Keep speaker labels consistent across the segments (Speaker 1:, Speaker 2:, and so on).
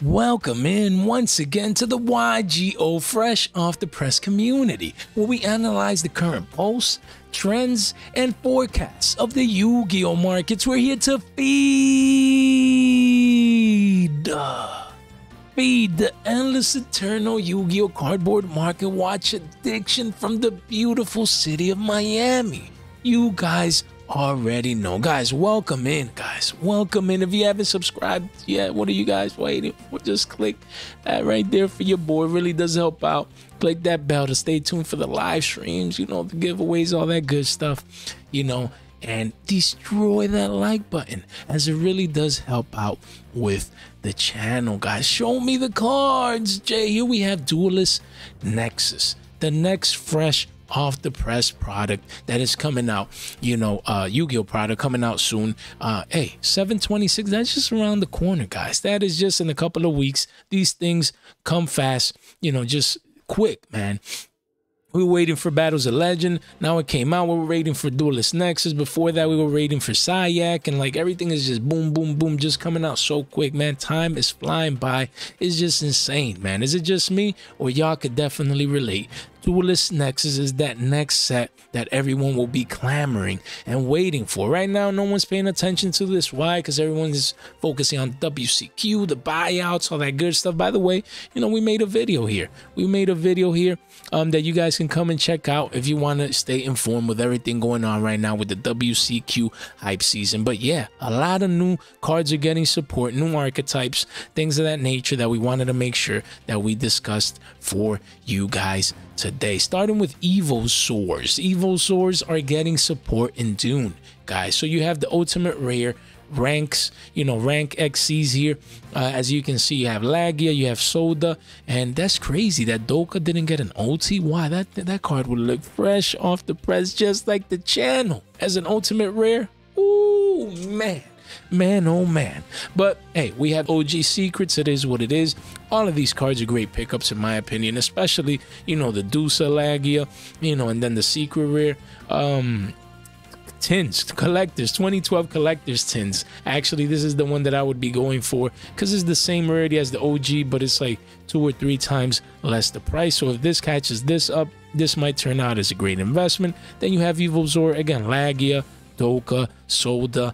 Speaker 1: Welcome in once again to the YGO Fresh Off the Press community, where we analyze the current pulse, trends, and forecasts of the Yu-Gi-Oh markets. We're here to feed the endless eternal Yu-Gi-Oh cardboard market watch addiction from the beautiful city of Miami. You guys already know. Guys, welcome in, welcome in. If you haven't subscribed yet, what are you guys waiting for? Just click that right there for your boy. It really does help out. Click that bell to stay tuned for the live streams, you know, the giveaways, all that good stuff, you know, and destroy that like button, as it really does help out with the channel. Guys, show me the cards. Jay, here we have Duelist Nexus, the next fresh off the press product that is coming out, you know, Yu-Gi-Oh product coming out soon. Hey, 7/26, that's just around the corner, guys. That is just in a couple of weeks. These things come fast, you know, just quick, man. We were waiting for Battles of Legend. Now it came out. We were waiting for Duelist Nexus. Before that, we were waiting for Sayak. And like everything is just boom, boom, boom, just coming out so quick, man. Time is flying by. It's just insane, man. Is it just me? Or y'all could definitely relate. Duelist Nexus is that next set that everyone will be clamoring and waiting for. Right now, no one's paying attention to this. Why? Because everyone is focusing on WCQ, the buyouts, all that good stuff. By the way, you know, we made a video here. That you guys can come and check out if you want to stay informed with everything going on right now with the WCQ hype season. But yeah, a lot of new cards are getting support, new archetypes, things of that nature that we wanted to make sure that we discussed for you guys today. Starting with Evo Swords. Evo Swords are getting support in Dune, guys. So you have the ultimate rare ranks, you know, rank XCs here. As you can see, you have Lagia, you have Soda, and that's crazy that Doka didn't get an OT. Why? That card would look fresh off the press, just like the channel as an ultimate rare. Ooh, man, oh man. But hey, we have OG secrets. It is what it is. All of these cards are great pickups in my opinion, especially, you know, the Dusa Lagia, you know, and then the secret rare tins, collectors, 2012 collectors tins. Actually, this is the one that I would be going for because it's the same rarity as the OG, but it's like 2 or 3 times less the price. So if this catches this up, this might turn out as a great investment. Then you have Evo Zor, again, Lagia, Doka, Soda.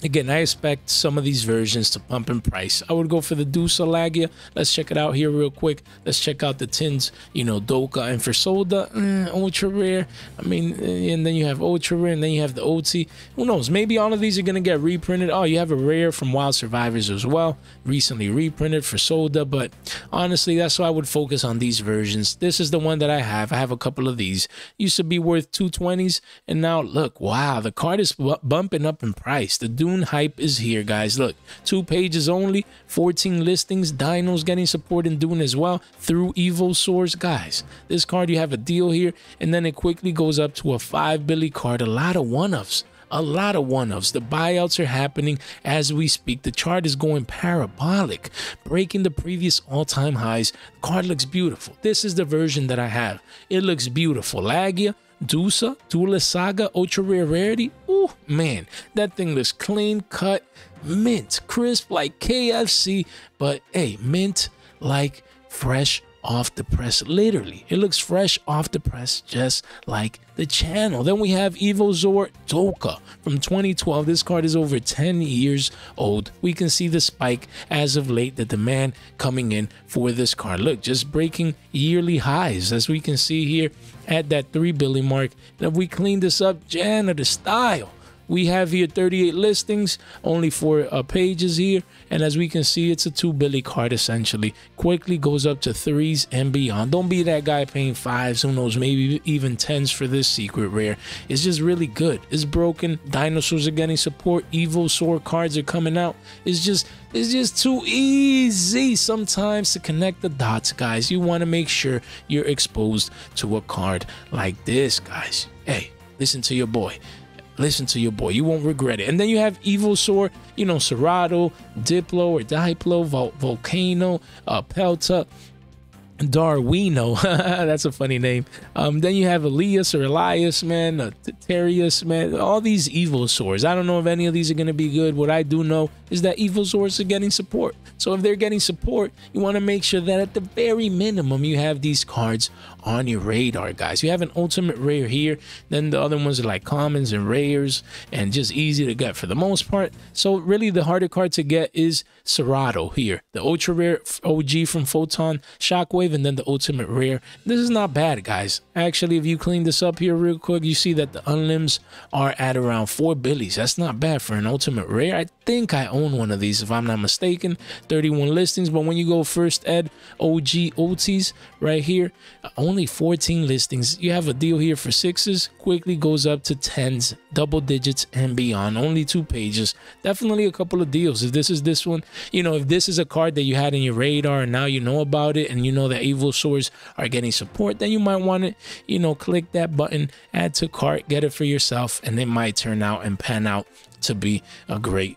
Speaker 1: Again, I expect some of these versions to pump in price. I would go for the Dusa Lagia. Let's check it out here real quick. Let's check out the tins, you know, Doka. And for Soda, ultra rare. I mean, and then you have ultra rare, and then you have the OT. Who knows? Maybe all of these are going to get reprinted. Oh, you have a rare from Wild Survivors as well. Recently reprinted for Soda. But honestly, that's why I would focus on these versions. This is the one that I have. I have a couple of these. Used to be worth 220s. And now, look, wow, the card is bumping up in price. The Dune hype is here, guys. Look, 2 pages only, 14 listings. Dino's getting support in Dune as well through Evo Swords. Guys, this card, you have a deal here, and then it quickly goes up to a 5 Billy card. A lot of one-ups. A lot of one-ups. The buyouts are happening as we speak. The chart is going parabolic, breaking the previous all-time highs. The card looks beautiful. This is the version that I have. It looks beautiful. Lagia, Dusa, Duelist Saga, Ultra Rare Rarity. Ooh, man, that thing looks clean cut, mint, crisp like KFC, but hey, mint like fresh off the press. Literally, it looks fresh off the press, just like the channel. Then we have Evo Zor Doka from 2012. This card is over 10 years old. We can see the spike as of late, the demand coming in for this card. Look, just breaking yearly highs, as we can see here at that 3 billion mark. And if we clean this up, janitor style, we have here 38 listings, only 4 pages here. And as we can see, it's a 2 Billy card essentially. Quickly goes up to 3s and beyond. Don't be that guy paying 5s, who knows, maybe even 10s for this secret rare. It's just really good. It's broken. Dinosaurs are getting support. Evo Sword cards are coming out. It's just too easy sometimes to connect the dots, guys. You want to make sure you're exposed to a card like this, guys. Hey, listen to your boy. Listen to your boy. You won't regret it. And then you have Evo Sword, you know, Serato, Diplo or Diplo, Volcano, Pelta, Darwino. That's a funny name. Then you have Elias or Elias, man, Terius, man. All these Evo Swords. I don't know if any of these are going to be good. What I do know is that Evilsaurs are getting support. So if they're getting support, you want to make sure that at the very minimum you have these cards on your radar, guys. You have an ultimate rare here, then the other ones are like commons and rares and just easy to get for the most part. So really the harder card to get is Serato here, the ultra rare OG from Photon Shockwave, and then the ultimate rare. This is not bad, guys. Actually, if you clean this up here real quick, you see that the unlims are at around 4 billies. That's not bad for an ultimate rare. I think I own one of these if I'm not mistaken. 31 listings, but when you go first ed OG OTs right here, only 14 listings. You have a deal here for 6s, quickly goes up to 10s, double digits and beyond. Only 2 pages. Definitely a couple of deals. If this is this one, you know, if this is a card that you had in your radar and now you know about it and you know that Evilsaurs are getting support, then you might want to, you know, click that button, add to cart, get it for yourself, and it might turn out and pan out to be a great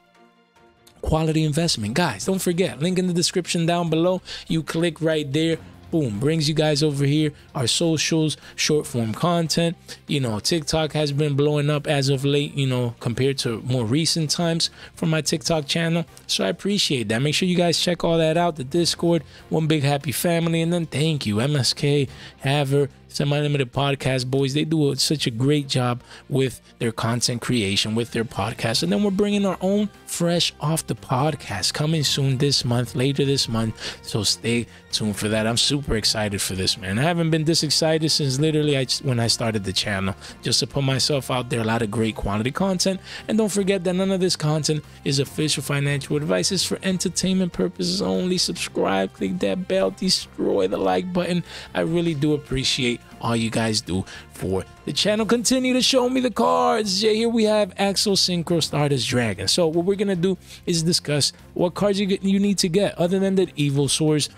Speaker 1: quality investment. Guys, don't forget, link in the description down below. You click right there, boom, brings you guys over here, our socials, short form content. You know, TikTok has been blowing up as of late, you know, compared to more recent times for my TikTok channel. So I appreciate that. Make sure you guys check all that out. The Discord, one big happy family. And then thank you, MSK, Haver, Semi-Limited Podcast Boys. They do such a great job with their content creation, with their podcast. And then we're bringing our own fresh off the podcast coming soon this month, later this month. So stay tuned for that. I'm super excited for this, man. I haven't been this excited since literally when I started the channel, just to put myself out there. A lot of great quality content. And don't forget that none of this content is official financial advice. It's for entertainment purposes only. Subscribe, click that bell, destroy the like button. I really do appreciate all you guys do for the channel. Continue to show me the cards. Here we have Axel Synchro Stardust Dragon. So what we're gonna do is discuss what cards you need to get other than the Evilsaurs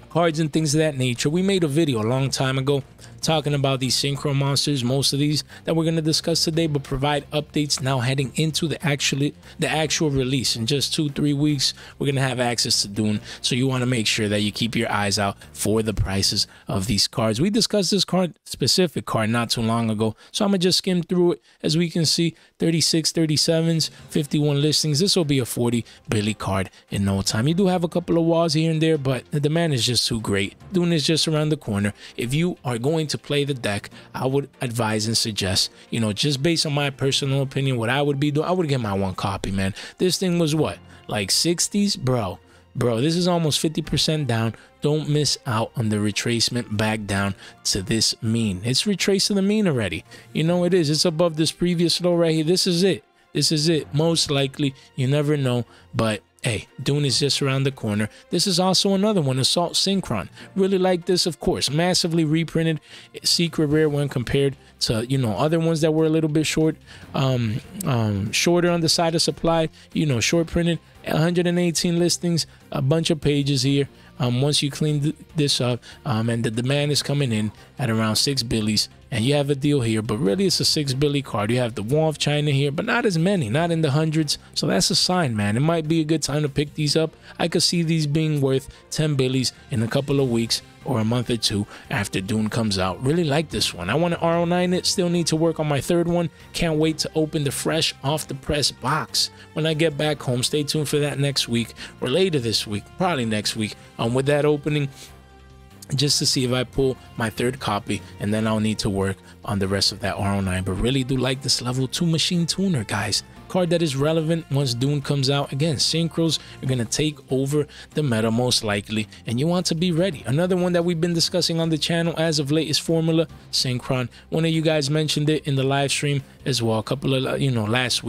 Speaker 1: cards and things of that nature. We made a video a long time ago talking about these synchro monsters, most of these that we're going to discuss today, but provide updates now heading into the actual release. In just 2-3 weeks, we're going to have access to Dune, so you want to make sure that you keep your eyes out for the prices of these cards. We discussed this specific card not too long ago, so I'm going to just skim through it. As we can see, 36, 37s, 51 listings. This will be a 40 Billy card in no time. You do have a couple of walls here and there, but the demand is just too great. Dune is just around the corner. If you are going to play the deck, I would advise and suggest, you know, just based on my personal opinion, what I would be doing, I would get my 1 copy, man. This thing was what, like 60s? Bro, this is almost 50% down. Don't miss out on the retracement back down to this mean. It's retraced to the mean already. You know it is. It's above this previous low right here. This is it. This is it. Most likely. You never know. But hey, Dune is just around the corner. This is also another one, Assault Synchron. Really like this, of course. Massively reprinted, secret rare when compared to, you know, other ones that were a little bit shorter on the side of supply. You know, short printed, 118 listings, a bunch of pages here. Once you clean this up, and the demand is coming in at around 6 billies, and you have a deal here, but really it's a 6 billy card. You have the Wall of China here, but not as many, not in the hundreds. So that's a sign, man. It might be a good time to pick these up. I could see these being worth 10 billies in a couple of weeks or a month or 2 after Dune comes out. Really like this one. I want to RO9 it. Still need to work on my 3rd one. Can't wait to open the fresh off the press box when I get back home. Stay tuned for that next week or later this week, probably next week, with that opening, just to see if I pull my 3rd copy, and then I'll need to work on the rest of that RO9. But really do like this level 2 machine tuner, guys. Card that is relevant once Dune comes out. Again, synchros are going to take over the meta most likely, and you want to be ready. Another one that we've been discussing on the channel as of late is Formula Synchron. One of you guys mentioned it in the live stream as well, a couple of, you know, last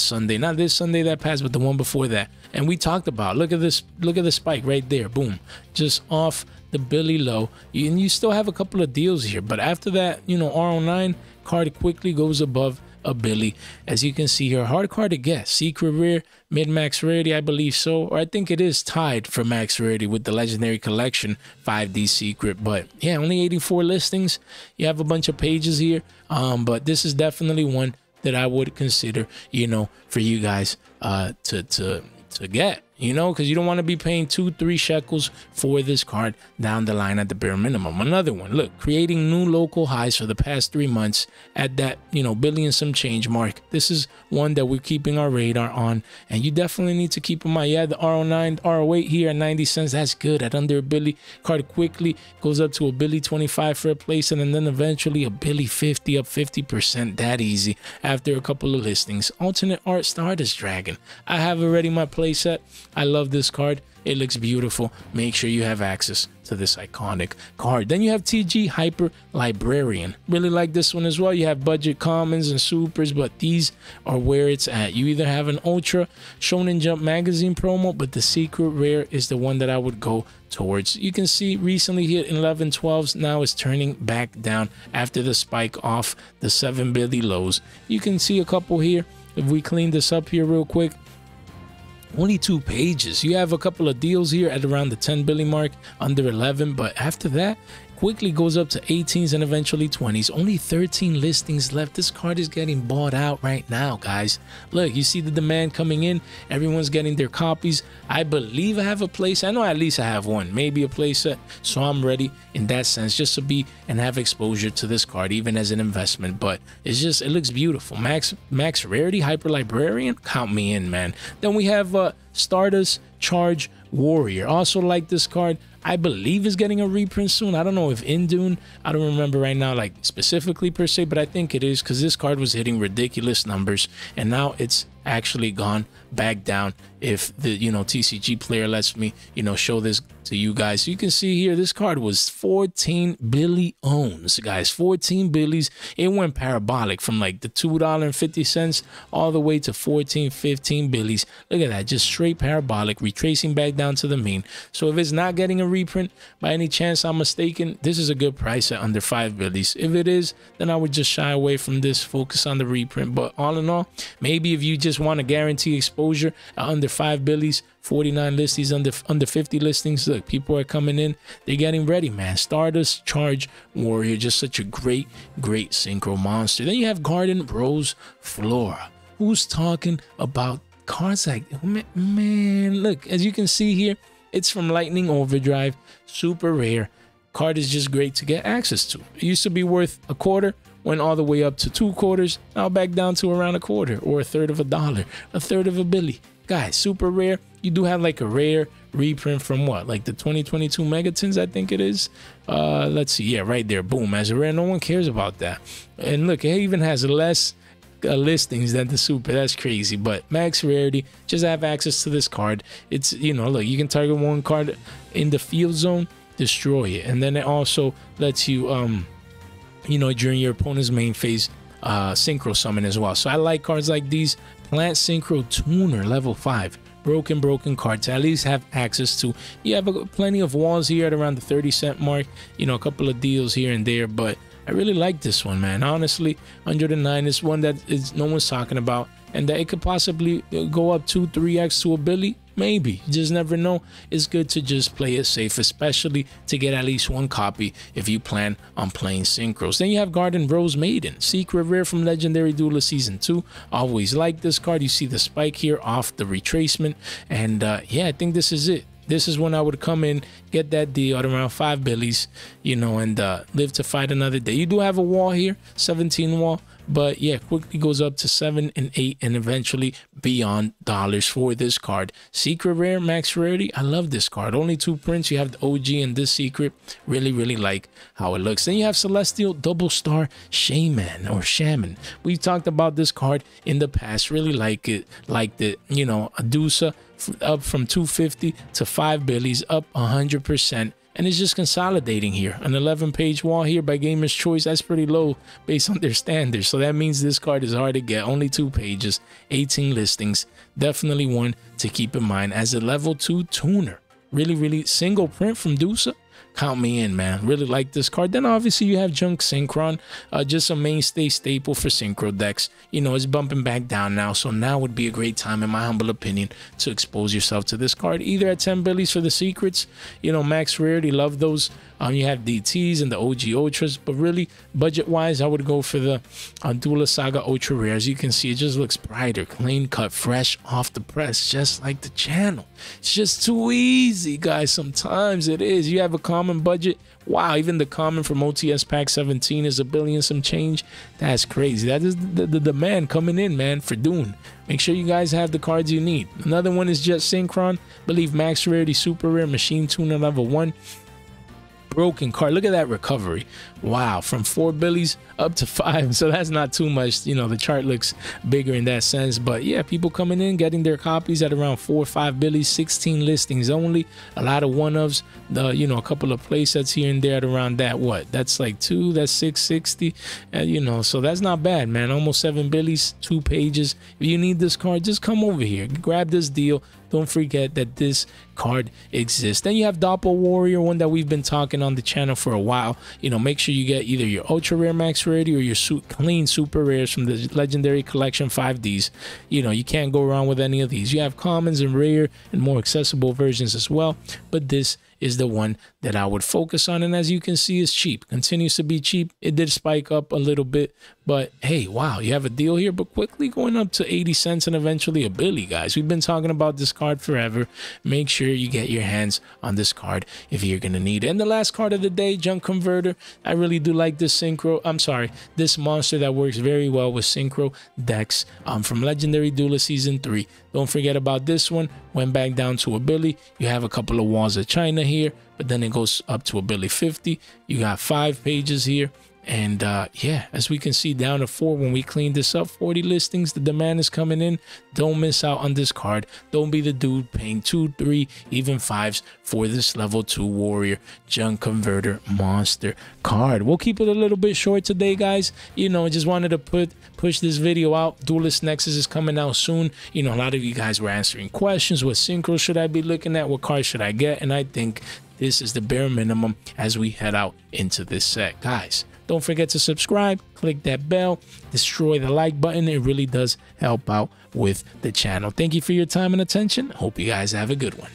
Speaker 1: Sunday, not this Sunday that passed, but the one before that. And we talked about, look at this, look at the spike right there, boom, just off the Billy low, and you still have a couple of deals here. But after that, you know, RO9 card quickly goes above a Billy. As you can see here, hard card to get. Secret rare, mid-max rarity, I believe so, or I think it is tied for max rarity with the Legendary Collection 5D secret. But yeah, only 84 listings. You have a bunch of pages here, but this is definitely one that I would consider, you know, for you guys to get. you know, because you don't want to be paying 2-3 shekels for this card down the line at the bare minimum. Another one, look, creating new local highs for the past 3 months at that, you know, billion some change mark. This is one that we're keeping our radar on, and you definitely need to keep in mind. Yeah, the R09, R08 here at 90 cents, that's good. At under a billy, card quickly goes up to a billy 25 for a place, and then eventually a billy 50, up 50%, that easy after a couple of listings. Alternate art Stardust Dragon. I have already my playset. I love this card. It looks beautiful. Make sure you have access to this iconic card. Then you have TG Hyper Librarian. Really like this one as well. You have budget commons and supers, but these are where it's at. You either have an Ultra Shonen Jump magazine promo, but the secret rare is the one that I would go towards. You can see recently hit 11/12s. Now it's turning back down after the spike off the 7 billy lows. You can see a couple here. If we clean this up here real quick, only 2 pages. You have a couple of deals here at around the 10 billy mark, under 11, but after that quickly goes up to 18s and eventually 20s. Only 13 listings left. This card is getting bought out right now, guys. Look, you see the demand coming in. Everyone's getting their copies. I believe I have a place. I know at least I have one, maybe a playset, so I'm ready in that sense just to be and have exposure to this card even as an investment. But it's just, it looks beautiful. Max rarity Hyper Librarian, count me in, man. Then we have Stardust Charge Warrior. Also like this card. I believe is getting a reprint soon. I don't know if in Dune. I don't remember right now, like specifically per se, but I think it is, because this card was hitting ridiculous numbers, and now it's actually gone back down. If the, you know, TCG player lets me, you know, show this to you guys. So you can see here, this card was 14 billy owns, guys. 14 billies. It went parabolic from like the $2.50 all the way to 14, 15 billies. Look at that, just straight parabolic, retracing back down to the mean. So if it's not getting a reprint by any chance I'm mistaken, this is a good price at under 5 billies. If it is, then I would just shy away from this, focus on the reprint. But all in all, maybe if you just want to guarantee exposure at under 5 billies, 49 listings, under 50 listings, look, people are coming in, they're getting ready, man. Stardust Charge Warrior, just such a great synchro monster. Then you have Garden Rose Flora. Who's talking about cards like, man, look, as you can see here, it's from Lightning Overdrive, super rare. Card is just great to get access to. It used to be worth a quarter, went all the way up to 2 quarters, now back down to around a quarter or a third of a dollar, a third of a billy. Guys, super rare. You do have like a rare reprint from what, like the 2022 Megatons, I think it is. Let's see, yeah, right there, boom, as a rare. No one cares about that. And look, it even has less listings than the super. That's crazy. But max rarity, just have access to this card. It's, you know, look, you can target one card in the field zone, destroy it, and then it also lets you you know, during your opponent's main phase, synchro summon as well. So I like cards like these. Plant Synchro Tuner level 5, broken card to at least have access to. You have plenty of walls here at around the 30-cent mark, you know, a couple of deals here and there, but I really like this one, man. Honestly, 109 is one that is no one's talking about, and that it could possibly go up 2-3x to a billy. Maybe, you just never know. It's good to just play it safe, especially to get at least one copy if you plan on playing synchros. Then you have Garden Rose Maiden, secret rare from Legendary Duelist Season 2. Always like this card. You see the spike here off the retracement, and yeah, I think this is it. This is when I would come in, get that deal at around 5 billies, you know, and live to fight another day. You do have a wall here, 17 wall, but yeah, quickly goes up to 7 and 8 and eventually beyond dollars for this card. Secret rare, max rarity. I love this card. Only 2 prints. You have the OG and this secret. Really like how it looks. Then you have Celestial Double Star Shaman or Shaman. We've talked about this card in the past. Really like it. Like the, you know, Adusa up from 250 to 5 billies, up 100%. And it's just consolidating here. An 11-page wall here by Gamer's Choice. That's pretty low based on their standards. So that means this card is hard to get. Only 2 pages, 18 listings. Definitely one to keep in mind as a level 2 tuner. Really single print from Dusa. Count me in, man. Really like this card. Then obviously you have Junk Synchron, just a mainstay staple for synchro decks. You know, it's bumping back down now, so now would be a great time, in my humble opinion, to expose yourself to this card, either at 10 billies for the secrets, you know, max rarity. Love those You have DTs and the OG Ultras, but really budget wise, I would go for the Duel Saga Ultra Rare. As you can see, it just looks brighter, clean cut, fresh off the press, just like the channel. It's just too easy, guys. Sometimes it is. You have a common budget. Wow, even the common from OTS Pack 17 is $1 billion some change. That's crazy. That is the demand coming in, man, for Dune. Make sure you guys have the cards you need. Another one is Jet Synchron. I believe Max Rarity, Super Rare, Machine Tuner Level 1. Broken card. Look at that recovery. Wow, from 4 billies up to 5. So that's not too much. You know, the chart looks bigger in that sense. But yeah, people coming in, getting their copies at around 4 or 5 billies, 16 listings only. A lot of one-ofs, you know, a couple of play sets here and there at around that. What? That's like 2, that's 660. You know, so that's not bad, man. Almost 7 billies, 2 pages. If you need this card, just come over here. Grab this deal. Don't forget that this card exists. Then you have Doppel Warrior, one that we've been talking on the channel for a while. You know, make sure you get either your Ultra Rare Max Rarity or your clean Super Rares from the Legendary Collection 5Ds. You know, you can't go wrong with any of these. You have commons and rare and more accessible versions as well. But this is the one that I would focus on. And as you can see, it's cheap. Continues to be cheap. It did spike up a little bit. But hey, wow, you have a deal here, but quickly going up to 80 cents and eventually $1 billion, guys. We've been talking about this card forever. Make sure you get your hands on this card if you're going to need it. And the last card of the day, Junk Converter. I really do like this this monster that works very well with Synchro decks from Legendary Duel Season 3. Don't forget about this one. Went back down to $1 billion. You have a couple of Walls of China here, but then it goes up to $1 billion 50. You got 5 pages here. And yeah, as we can see, down to 4 when we clean this up. 40 listings. The demand is coming in. Don't miss out on this card. Don't be the dude paying 2, 3, even 5s for this level 2 warrior junk converter monster card. We'll keep it a little bit short today, guys. You know, just wanted to push this video out. Duelist Nexus is coming out soon. You know, a lot of you guys were answering questions. What synchro should I be looking at? What card should I get? And I think this is the bare minimum as we head out into this set, guys. Don't forget to subscribe, click that bell, destroy the like button. It really does help out with the channel. Thank you for your time and attention. Hope you guys have a good one.